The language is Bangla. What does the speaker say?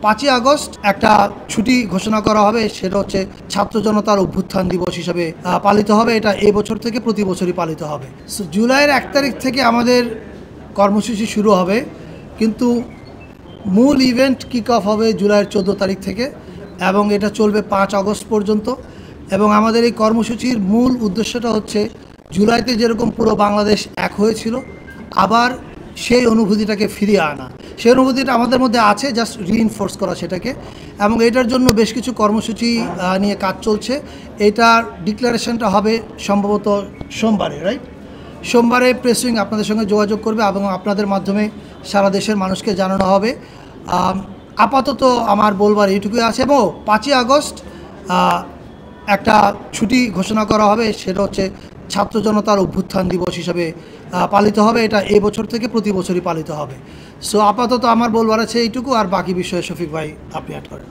5ই আগস্ট একটা ছুটি ঘোষণা করা হবে, সেটা হচ্ছে ছাত্র জনতার অভ্যুত্থান দিবস হিসাবে পালিত হবে। এটা এই বছর থেকে প্রতি বছরই পালিত হবে। সো জুলাইয়ের 1 তারিখ থেকে আমাদের কর্মসূচি শুরু হবে, কিন্তু মূল ইভেন্ট কিক অফ হবে জুলাইয়ের 14 তারিখ থেকে এবং এটা চলবে 5 আগস্ট পর্যন্ত। এবং আমাদের এই কর্মসূচির মূল উদ্দেশ্যটা হচ্ছে জুলাইতে যেরকম পুরো বাংলাদেশ এক হয়েছিল, আবার সেই অনুভূতিটাকে ফিরিয়ে আনা। সেই অনুভূতিটা আমাদের মধ্যে আছে, জাস্ট রিইনফোর্স করা সেটাকে। এবং এটার জন্য বেশ কিছু কর্মসূচি নিয়ে কাজ চলছে। এটার ডিক্লারেশনটা হবে সম্ভবত সোমবারে, রাইট? সোমবারে প্রেস উইং আপনাদের সঙ্গে যোগাযোগ করবে এবং আপনাদের মাধ্যমে সারা দেশের মানুষকে জানানো হবে। আপাতত আমার বলবার এইটুকুই আছে। এবং 5ই আগস্ট একটা ছুটি ঘোষণা করা হবে, সেটা হচ্ছে ছাত্র জনতার অভ্যুত্থান দিবস হিসাবে পালিত হবে। এটা এই বছর থেকে প্রতি বছরই পালিত হবে। সো আপাতত আমার বলবার আছে এইটুকু, আর বাকি বিষয়ে শফিক ভাই আপনি অ্যাড করেন।